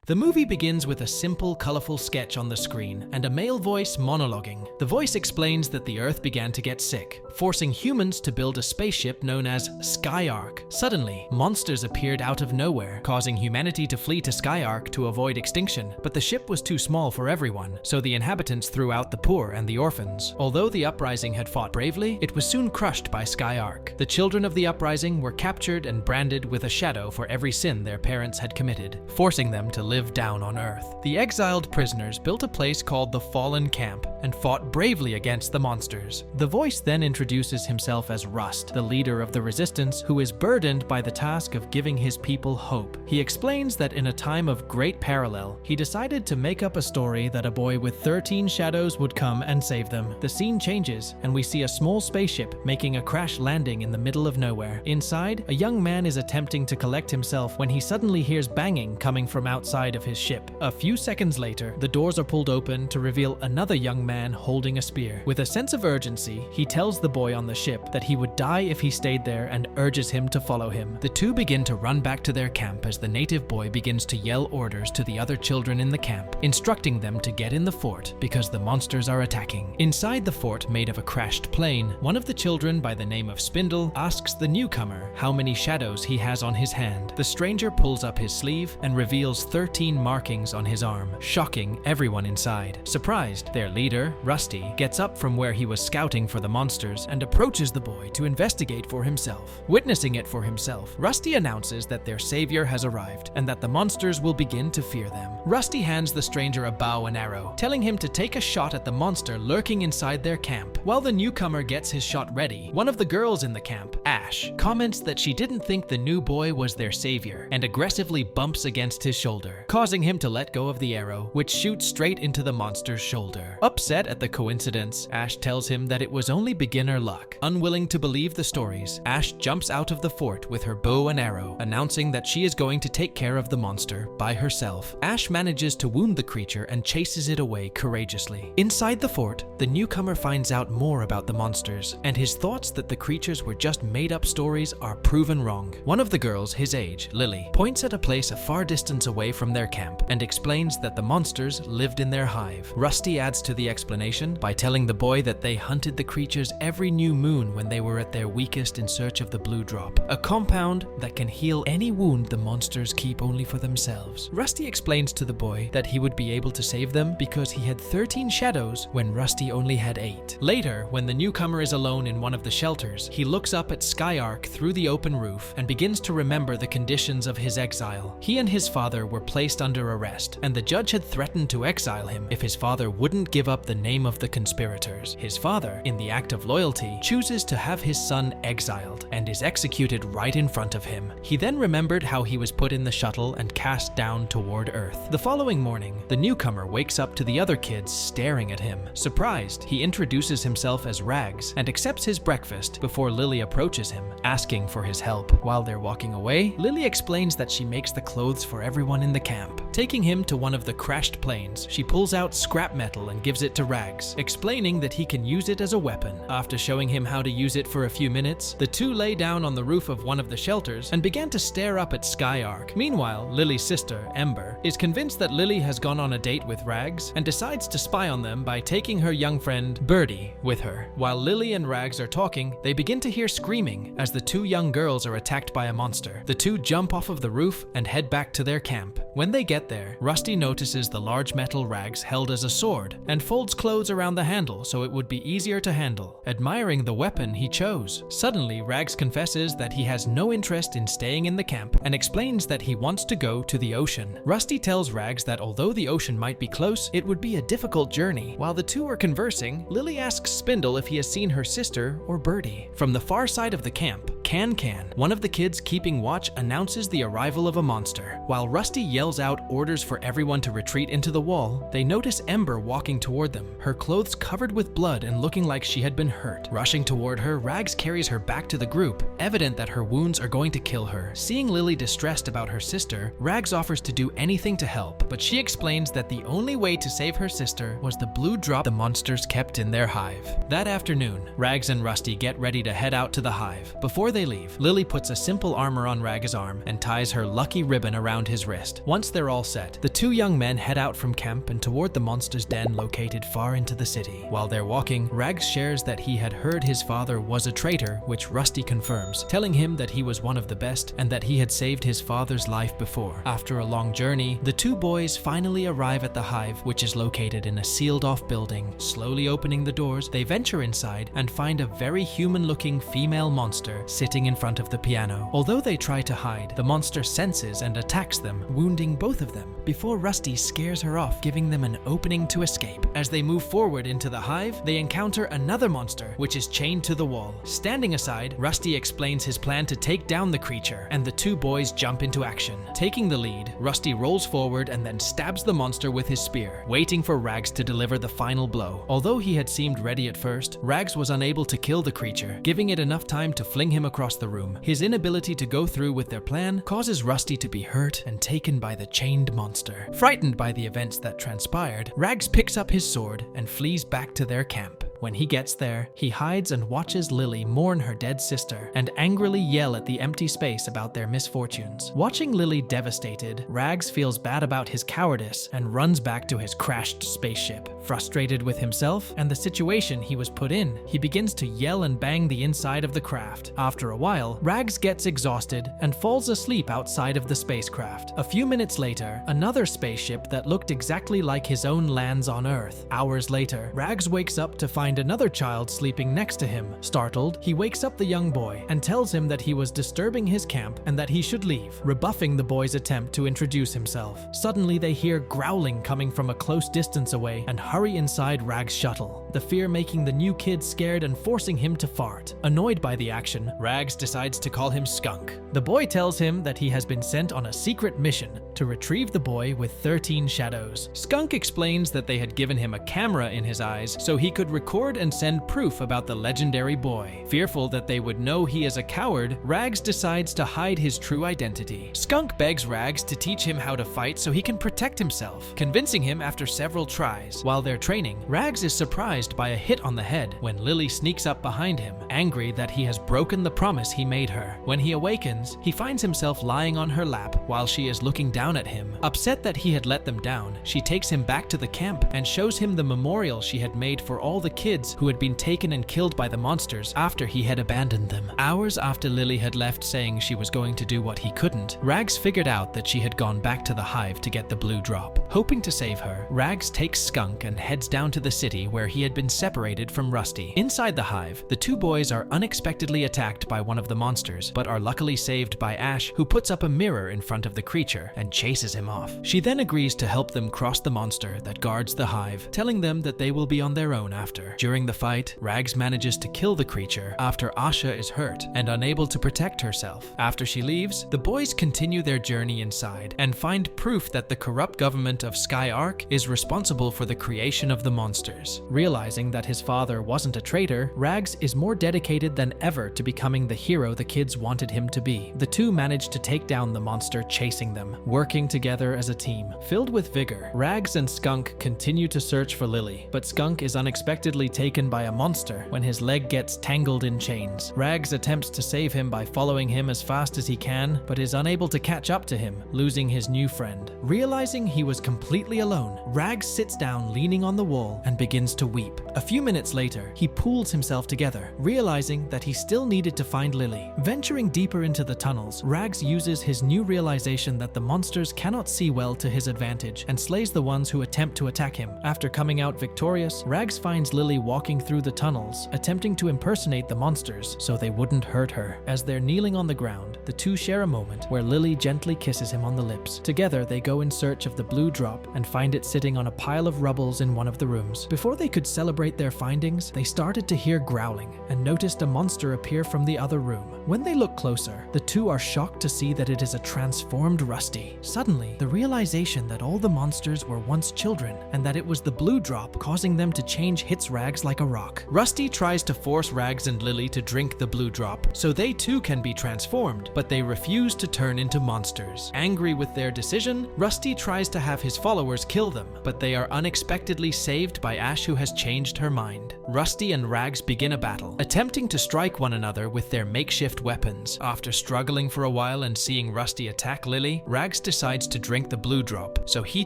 The movie begins with a simple, colorful sketch on the screen and a male voice monologuing. The voice explains that the Earth began to get sick, forcing humans to build a spaceship known as Skyark. Suddenly, monsters appeared out of nowhere, causing humanity to flee to Skyark to avoid extinction. But the ship was too small for everyone, so the inhabitants threw out the poor and the orphans. Although the uprising had fought bravely, it was soon crushed by Skyark. The children of the uprising were captured and branded with a shadow for every sin their parents had committed, forcing them to live down on Earth. The exiled prisoners built a place called the Fallen Camp and fought bravely against the monsters. The voice then introduces himself as Rust, the leader of the resistance who is burdened by the task of giving his people hope. He explains that in a time of great parallel, he decided to make up a story that a boy with 13 shadows would come and save them. The scene changes and we see a small spaceship making a crash landing in the middle of nowhere. Inside, a young man is attempting to collect himself when he suddenly hears banging coming from outside of his ship. A few seconds later, the doors are pulled open to reveal another young man holding a spear. With a sense of urgency, he tells the boy on the ship that he would die if he stayed there and urges him to follow him. The two begin to run back to their camp as the native boy begins to yell orders to the other children in the camp, instructing them to get in the fort because the monsters are attacking. Inside the fort made of a crashed plane, one of the children by the name of Spindle asks the newcomer how many shadows he has on his hand. The stranger pulls up his sleeve and reveals 13 markings on his arm, shocking everyone inside. Surprised, their leader, Rusty, gets up from where he was scouting for the monsters and approaches the boy to investigate for himself. Witnessing it for himself, Rusty announces that their savior has arrived and that the monsters will begin to fear them. Rusty hands the stranger a bow and arrow, telling him to take a shot at the monster lurking inside their camp. While the newcomer gets his shot ready, one of the girls in the camp, Ash, comments that she didn't think the new boy was their savior and aggressively bumps against his shoulder, causing him to let go of the arrow, which shoots straight into the monster's shoulder. Upset at the coincidence, Ash tells him that it was only beginner luck. Unwilling to believe the stories, Ash jumps out of the fort with her bow and arrow, announcing that she is going to take care of the monster by herself. Ash manages to wound the creature and chases it away courageously. Inside the fort, the newcomer finds out more about the monsters, and his thoughts that the creatures were just made-up stories are proven wrong. One of the girls, his age, Lily, points at a place a far distance away from their camp and explains that the monsters lived in their hive. Rusty adds to the explanation by telling the boy that they hunted the creatures every new moon when they were at their weakest in search of the blue drop, a compound that can heal any wound the monsters keep only for themselves. Rusty explains to the boy that he would be able to save them because he had 13 shadows when Rusty only had 8. Later, when the newcomer is alone in one of the shelters, he looks up at Skyark through the open roof and begins to remember the conditions of his exile. He and his father were placed under arrest, and the judge had threatened to exile him if his father wouldn't give up the name of the conspirators. His father, in the act of loyalty, chooses to have his son exiled and is executed right in front of him. He then remembered how he was put in the shuttle and cast down toward Earth. The following morning, the newcomer wakes up to the other kids staring at him. Surprised, he introduces himself as Rags and accepts his breakfast before Lily approaches him, asking for his help. While they're walking away, Lily explains that she makes the clothes for everyone in the camp. Taking him to one of the crashed planes, she pulls out scrap metal and gives it to Rags, explaining that he can use it as a weapon. After showing him how to use it for a few minutes, the two lay down on the roof of one of the shelters and began to stare up at Skyark. Meanwhile, Lily's sister, Ember, is convinced that Lily has gone on a date with Rags and decides to spy on them by taking her young friend, Birdie, with her. While Lily and Rags are talking, they begin to hear screaming as the two young girls are attacked by a monster. The two jump off of the roof and head back to their camp. When they get there, Rusty notices the large metal Rags held as a sword and folds clothes around the handle so it would be easier to handle, admiring the weapon he chose. Suddenly, Rags confesses that he has no interest in staying in the camp and explains that he wants to go to the ocean. Rusty tells Rags that although the ocean might be close, it would be a difficult journey. While the two are conversing, Lily asks Spindle if he has seen her sister or Birdie. From the far side of the camp, Can, one of the kids keeping watch, announces the arrival of a monster. While Rusty yells out orders for everyone to retreat into the wall, they notice Ember walking toward them, her clothes covered with blood and looking like she had been hurt. Rushing toward her, Rags carries her back to the group, evident that her wounds are going to kill her. Seeing Lily distressed about her sister, Rags offers to do anything to help, but she explains that the only way to save her sister was the blue drop the monsters kept in their hive. That afternoon, Rags and Rusty get ready to head out to the hive. Before they leave, Lily puts a simple armor on Rag's arm and ties her lucky ribbon around his wrist. Once they're all set, the two young men head out from camp and toward the monster's den located far into the city. While they're walking, Rags shares that he had heard his father was a traitor, which Rusty confirms, telling him that he was one of the best and that he had saved his father's life before. After a long journey, the two boys finally arrive at the hive, which is located in a sealed-off building. Slowly opening the doors, they venture inside and find a very human-looking female monster sitting in front of the piano. Although they try to hide, the monster senses and attacks them, wounding both of them, before Rusty scares her off, giving them an opening to escape. As they move forward into the hive, they encounter another monster, which is chained to the wall. Standing aside, Rusty explains his plan to take down the creature, and the two boys jump into action. Taking the lead, Rusty rolls forward and then stabs the monster with his spear, waiting for Rags to deliver the final blow. Although he had seemed ready at first, Rags was unable to kill the creature, giving it enough time to fling him across the room. His inability to go through with their plan causes Rusty to be hurt and taken by the chained monster. Frightened by the events that transpired, Rags picks up his sword and flees back to their camp. When he gets there, he hides and watches Lily mourn her dead sister and angrily yell at the empty space about their misfortunes. Watching Lily devastated, Rags feels bad about his cowardice and runs back to his crashed spaceship. Frustrated with himself and the situation he was put in, he begins to yell and bang the inside of the craft. After a while, Rags gets exhausted and falls asleep outside of the spacecraft. A few minutes later, another spaceship that looked exactly like his own lands on Earth. Hours later, Rags wakes up to find another child sleeping next to him. Startled, he wakes up the young boy and tells him that he was disturbing his camp and that he should leave, rebuffing the boy's attempt to introduce himself. Suddenly, they hear growling coming from a close distance away and hurry inside Rags' shuttle, the fear making the new kid scared and forcing him to fart. Annoyed by the action, Rags decides to call him Skunk. The boy tells him that he has been sent on a secret mission to retrieve the boy with 13 shadows. Skunk explains that they had given him a camera in his eyes so he could record and send proof about the legendary boy. Fearful that they would know he is a coward, Rags decides to hide his true identity. Skunk begs Rags to teach him how to fight so he can protect himself, convincing him after several tries. While they're training, Rags is surprised by a hit on the head when Lily sneaks up behind him, angry that he has broken the promise he made her. When he awakens, he finds himself lying on her lap while she is looking down at him. Upset that he had let them down, she takes him back to the camp and shows him the memorial she had made for all the kids who had been taken and killed by the monsters after he had abandoned them. Hours after Lily had left saying she was going to do what he couldn't, Rags figured out that she had gone back to the hive to get the blue drop. Hoping to save her, Rags takes Skunk and heads down to the city where he had been separated from Rusty. Inside the hive, the two boys are unexpectedly attacked by one of the monsters, but are luckily saved by Ash, who puts up a mirror in front of the creature and chases him off. She then agrees to help them cross the monster that guards the hive, telling them that they will be on their own after. During the fight, Rags manages to kill the creature after Asha is hurt and unable to protect herself. After she leaves, the boys continue their journey inside and find proof that the corrupt government of Skyark is responsible for the creation of the monsters. Realizing that his father wasn't a traitor, Rags is more dedicated than ever to becoming the hero the kids wanted him to be. The two manage to take down the monster chasing them, working together as a team. Filled with vigor, Rags and Skunk continue to search for Lily, but Skunk is unexpectedly taken by a monster when his leg gets tangled in chains. Rags attempts to save him by following him as fast as he can, but is unable to catch up to him, losing his new friend. Realizing he was completely alone, Rags sits down leaning on the wall and begins to weep. A few minutes later, he pulls himself together, realizing that he still needed to find Lily. Venturing deeper into the tunnels, Rags uses his new realization that the monsters cannot see well to his advantage and slays the ones who attempt to attack him. After coming out victorious, Rags finds Lily walking through the tunnels, attempting to impersonate the monsters so they wouldn't hurt her. As they're kneeling on the ground, the two share a moment where Lily gently kisses him on the lips. Together, they go in search of the blue drop and find it sitting on a pile of rubbles in one of the rooms. Before they could celebrate their findings, they started to hear growling and noticed a monster appear from the other room. When they look closer, the two are shocked to see that it is a transformed Rusty. Suddenly, the realization that all the monsters were once children and that it was the blue drop causing them to change hits Rags like a rock. Rusty tries to force Rags and Lily to drink the blue drop so they too can be transformed, but they refuse to turn into monsters. Angry with their decision, Rusty tries to have his followers kill them, but they are unexpectedly saved by Ash, who has changed her mind. Rusty and Rags begin a battle, attempting to strike one another with their makeshift weapons. After struggling for a while and seeing Rusty attack Lily, Rags decides to drink the blue drop so he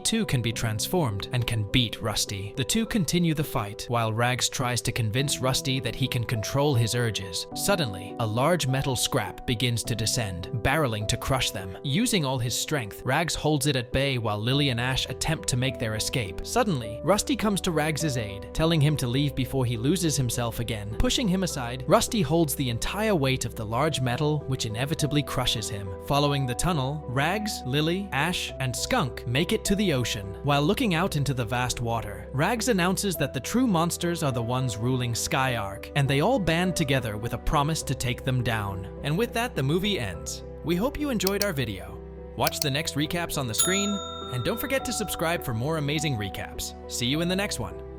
too can be transformed and can beat Rusty. The two continue the fight, while Rags tries to convince Rusty that he can control his urges. Suddenly, a large metal scrap begins to descend, barreling to crush them. Using all his strength, Rags holds it at bay while Lily and Ash attempt to make their escape. Suddenly, Rusty comes to Rags' aid, telling him to leave before he loses himself again. Pushing him aside, Rusty holds the entire weight of the large metal, which inevitably crushes him. Following the tunnel, Rags, Lily, Ash, and Skunk make it to the ocean. While looking out into the vast water, Rags announces that the true monsters are the ones ruling Skyark, and they all band together with a promise to take them down. And with that, the movie ends. We hope you enjoyed our video. Watch the next recaps on the screen, and don't forget to subscribe for more amazing recaps. See you in the next one.